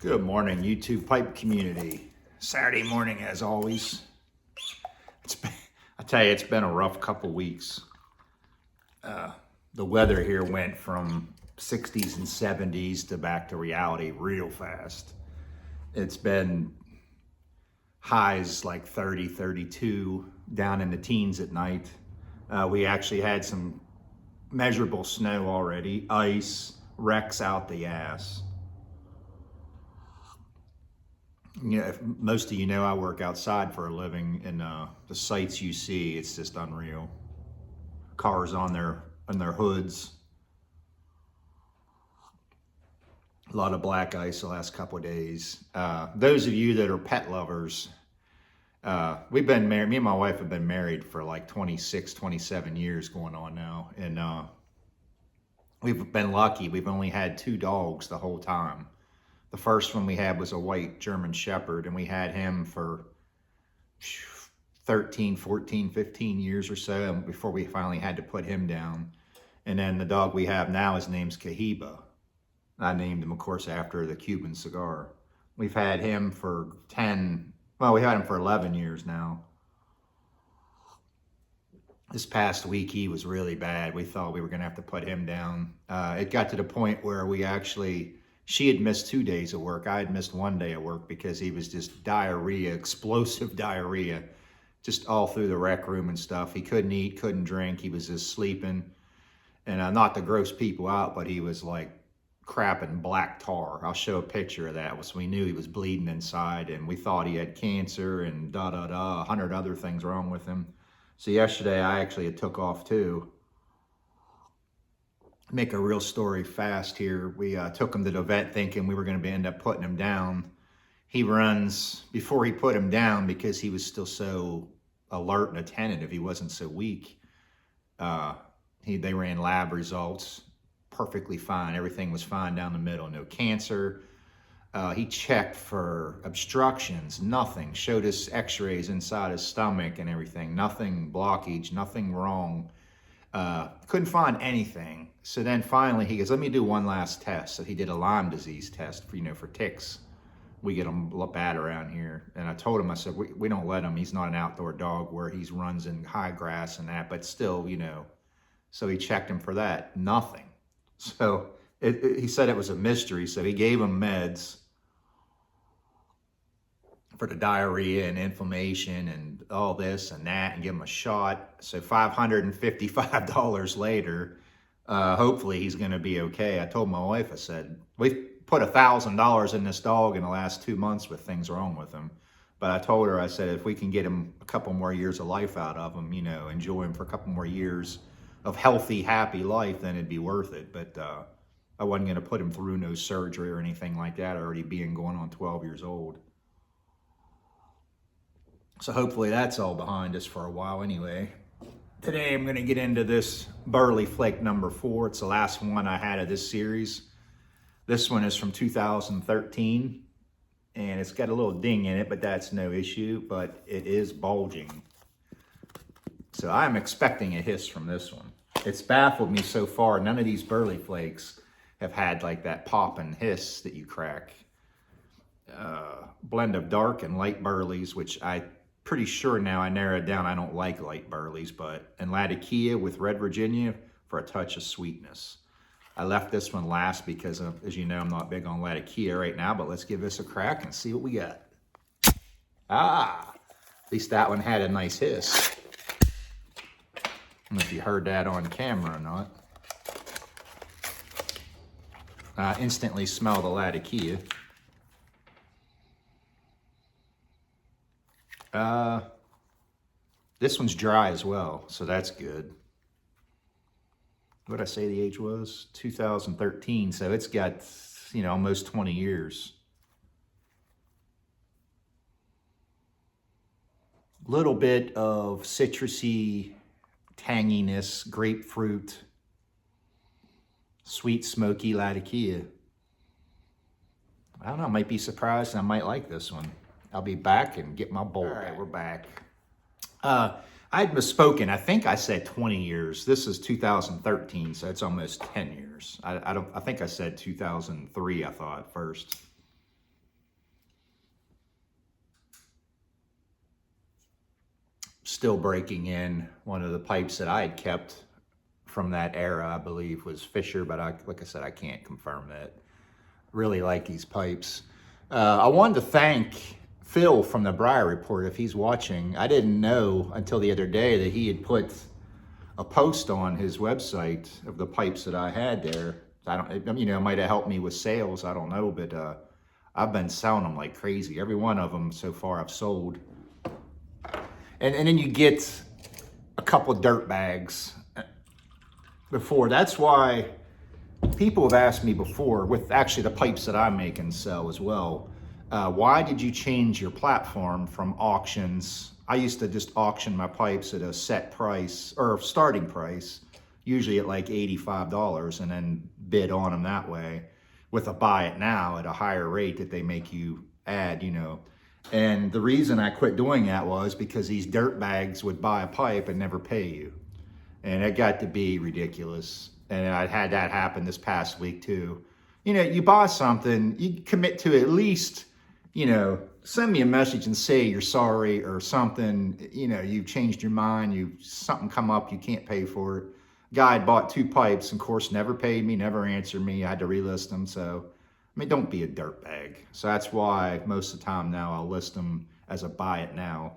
Good morning, YouTube pipe community. Saturday morning, as always. I tell you, it's been a rough couple weeks. The weather here went from 60s and 70s to back to reality real fast. It's been highs like 30, 32, down in the teens at night. We actually had some measurable snow already, ice, wrecks out the ass. You know, if most of you know, I work outside for a living, and the sights you see, it's just unreal. Cars on their hoods. A lot of black ice the last couple of days. Those of you that are pet lovers, we've been married. Me and my wife have been married for like 26, 27 years going on now, and we've been lucky. We've only had 2 dogs the whole time. The first one we had was a white German Shepherd, and we had him for 13, 14, 15 years or so before we finally had to put him down. And then the dog we have now, his name's Cohiba. I named him, of course, after the Cuban cigar. We've had him for we had him for 11 years now. This past week, he was really bad. We thought we were going to have to put him down. It got to the point where she had missed 2 days of work. I had missed 1 day of work because he was just diarrhea, explosive diarrhea, just all through the rec room and stuff. He couldn't eat, couldn't drink. He was just sleeping. And not to gross people out, but he was like crapping black tar. I'll show a picture of that. So we knew he was bleeding inside, and we thought he had cancer and 100 other things wrong with him. So yesterday I actually took off too. Make a real story fast here. We took him to the vet thinking we were going to end up putting him down. He runs, before he put him down, because he was still so alert and attentive, he wasn't so weak. They ran lab results, perfectly fine. Everything was fine down the middle, no cancer. He checked for obstructions, nothing. Showed us x-rays inside his stomach and everything. Nothing blockage, nothing wrong. Couldn't find anything. So then finally he goes, let me do one last test. So he did a Lyme disease test for ticks. We get them bad around here. And I told him, I said, we don't let him. He's not an outdoor dog where he runs in high grass and that, but still, So he checked him for that. Nothing. So he said it was a mystery. So he gave him meds for the diarrhea and inflammation and all this and that, and give him a shot. So $555 later, hopefully he's going to be okay. I told my wife, I said, we've put $1,000 in this dog in the last 2 months with things wrong with him. But I told her, I said, if we can get him a couple more years of life out of him, enjoy him for a couple more years of healthy, happy life, then it'd be worth it. But I wasn't going to put him through no surgery or anything like that, already being going on 12 years old. So hopefully that's all behind us for a while anyway. Today I'm going to get into this Burley Flake number 4. It's the last one I had of this series. This one is from 2013, and it's got a little ding in it, but that's no issue, but it is bulging. So I'm expecting a hiss from this one. It's baffled me so far. None of these Burley Flakes have had like that pop and hiss that you crack. Blend of dark and light Burleys, which pretty sure now I narrowed down I don't like light Burleys, and Latakia with Red Virginia for a touch of sweetness. I left this one last because, as you know, I'm not big on Latakia right now, but let's give this a crack and see what we got. At least that one had a nice hiss. I don't know if you heard that on camera or not. I instantly smell the Latakia. This one's dry as well, so that's good. What did I say the age was? 2013, so it's got, almost 20 years. Little bit of citrusy tanginess, grapefruit, sweet, smoky Latakia. I don't know, I might be surprised and I might like this one. I'll be back and get my bowl. All right, we're back. I had misspoken. I think I said 20 years. This is 2013, so it's almost 10 years. I think I said 2003, I thought, first. still breaking in. One of the pipes that I had kept from that era, I believe, was Fisher, but like I said, I can't confirm that. Really like these pipes. I wanted to thank Phil from the Briar Report if he's watching. I didn't know until the other day that he had put a post on his website of the pipes that I had there. I don't, you know, it might have helped me with sales. I don't know, but I've been selling them like crazy. Every one of them so far I've sold. And then you get a couple of dirt bags before. That's why people have asked me before, with actually the pipes that I make and sell as well, why did you change your platform from auctions? I used to just auction my pipes at a set price or starting price, usually at like $85, and then bid on them that way, with a buy it now at a higher rate that they make you add, you know. And the reason I quit doing that was because these dirt bags would buy a pipe and never pay you. And it got to be ridiculous. And I had that happen this past week too. You know, you buy something, you commit to at least, you know, send me a message and say you're sorry or something. You know, you've changed your mind, something come up, you can't pay for it. Guy had bought 2 pipes and of course never paid me, never answered me. I had to relist them. So, I mean, don't be a dirtbag. So that's why most of the time now I'll list them as a buy it now.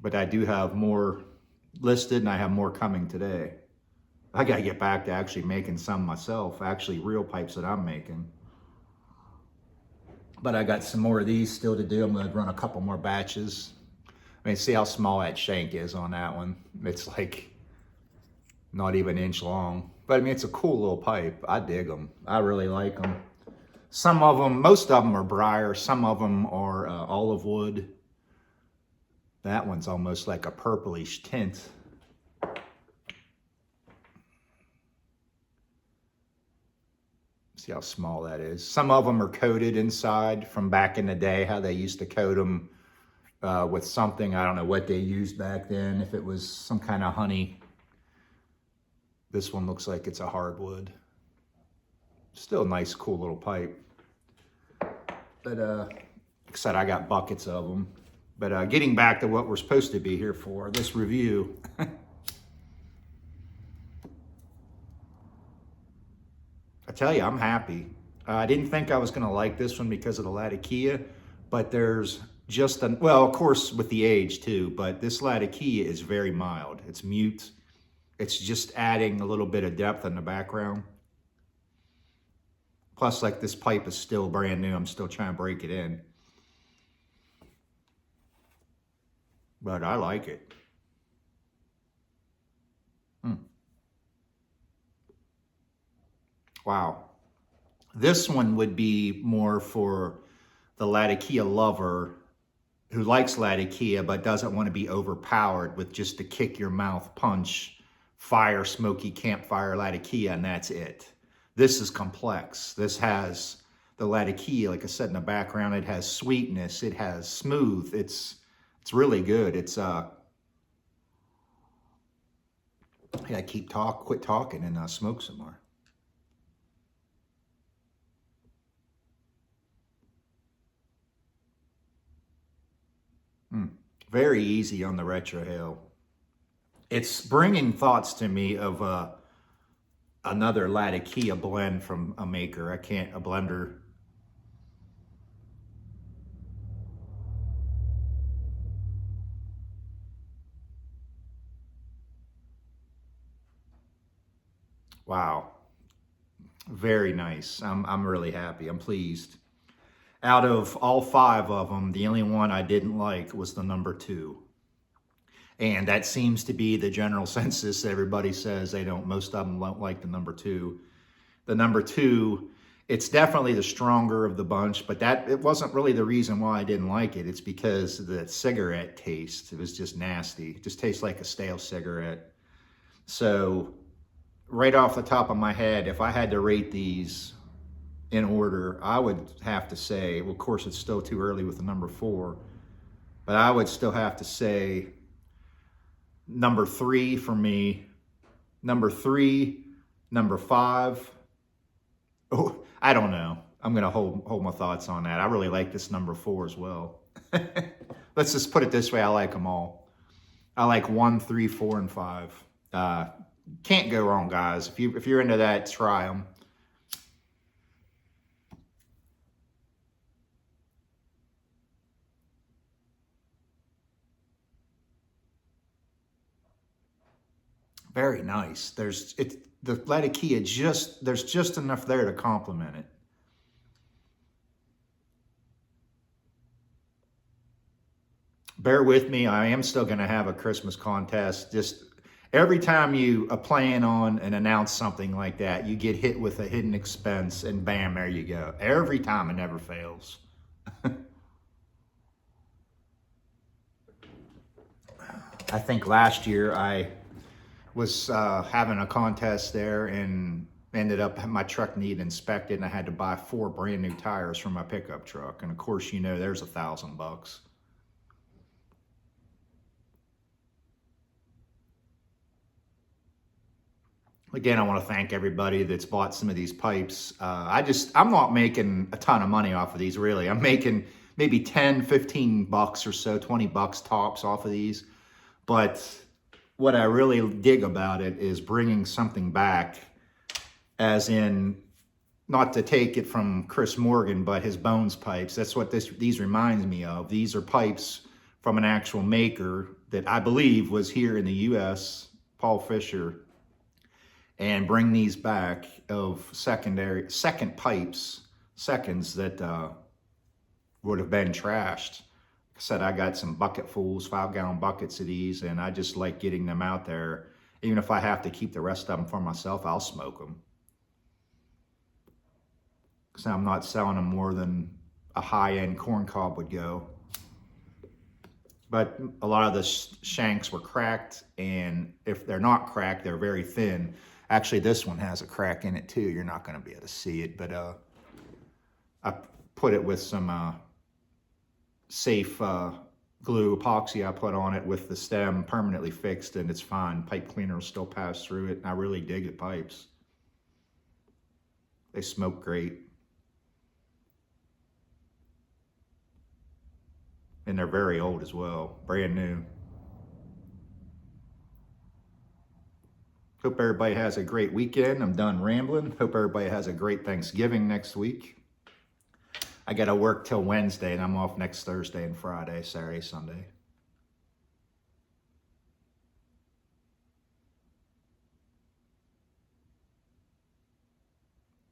But I do have more listed and I have more coming today. I got to get back to actually making some myself, actually real pipes that I'm making. But I got some more of these still to do. I'm going to run a couple more batches. I mean, see how small that shank is on that one. It's like not even an inch long. But I mean, it's a cool little pipe. I dig them. I really like them. Some of them, most of them are briar. Some of them are olive wood. That one's almost like a purplish tint. See how small that is. Some of them are coated inside from back in the day, how they used to coat them with something. I don't know what they used back then, if it was some kind of honey. This one looks like it's a hardwood. Still a nice, cool little pipe. But like I said, I got buckets of them. But getting back to what we're supposed to be here for, this review. I tell you, I'm happy. I didn't think I was going to like this one because of the Latakia, but there's just, well, of course, with the age too, but this Latakia is very mild. It's mute. It's just adding a little bit of depth in the background. Plus, like, this pipe is still brand new. I'm still trying to break it in. But I like it. Wow. This one would be more for the Latakia lover who likes Latakia but doesn't want to be overpowered with just the kick your mouth punch, fire, smoky campfire Latakia, and that's it. This is complex. This has the Latakia, like I said, in the background. It has sweetness. It has smooth. It's really good. It's yeah, quit talking and smoke some more. Very easy on the retrohale. It's bringing thoughts to me of another Latakia blend from a maker. A blender. Wow. Very nice. I'm really happy. I'm pleased. Out of all 5 of them, the only one I didn't like was the number 2. And that seems to be the general census. Everybody says they don't, most of them don't like the number 2. The number 2, it's definitely the stronger of the bunch, but it wasn't really the reason why I didn't like it. It's because of the cigarette taste. It was just nasty. It just tastes like a stale cigarette. So right off the top of my head, if I had to rate these in order, I would have to say, well, of course, it's still too early with the number 4, but I would still have to say number 3 for me, number 3, number 5. Oh, I don't know. I'm going to hold my thoughts on that. I really like this number 4 as well. Let's just put it this way. I like them all. I like 1, 3, 4, and 5. Can't go wrong, guys. If you're into that, try them. Very nice. The Latakia there's just enough there to complement it. Bear with me. I am still going to have a Christmas contest. Just every time you plan on and announce something like that, you get hit with a hidden expense, and bam, there you go. Every time, it never fails. I think last year I was having a contest there and ended up my truck needed inspected, and I had to buy 4 brand new tires for my pickup truck. And of course, you know, there's $1,000. Again, I want to thank everybody that's bought some of these pipes. I'm not making a ton of money off of these, really. I'm making maybe 10, 15 bucks or so, 20 bucks tops off of these. But what I really dig about it is bringing something back, as in, not to take it from Chris Morgan, but his Bones pipes. That's what these reminds me of. These are pipes from an actual maker that I believe was here in the U.S., Paul Fisher, and bring these back of second pipes, seconds that would have been trashed. Like I said, I got some bucketfuls, 5-gallon buckets of these, and I just like getting them out there. Even if I have to keep the rest of them for myself, I'll smoke them. Because I'm not selling them more than a high-end corn cob would go. But a lot of the shanks were cracked, and if they're not cracked, they're very thin. Actually, this one has a crack in it too. You're not going to be able to see it, but I put it with some safe glue epoxy I put on it with the stem permanently fixed, and it's fine. Pipe cleaner will still pass through it, and I really dig the pipes. They smoke great. And they're very old as well, brand new. Hope everybody has a great weekend. I'm done rambling. Hope everybody has a great Thanksgiving next week. I got to work till Wednesday, and I'm off next Thursday and Friday, Saturday, Sunday.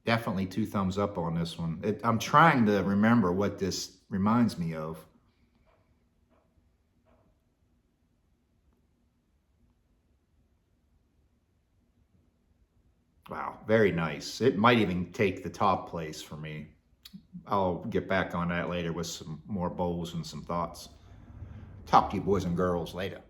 Definitely 2 thumbs up on this one. I'm trying to remember what this reminds me of. Wow, very nice. It might even take the top place for me. I'll get back on that later with some more bowls and some thoughts. Talk to you boys and girls later.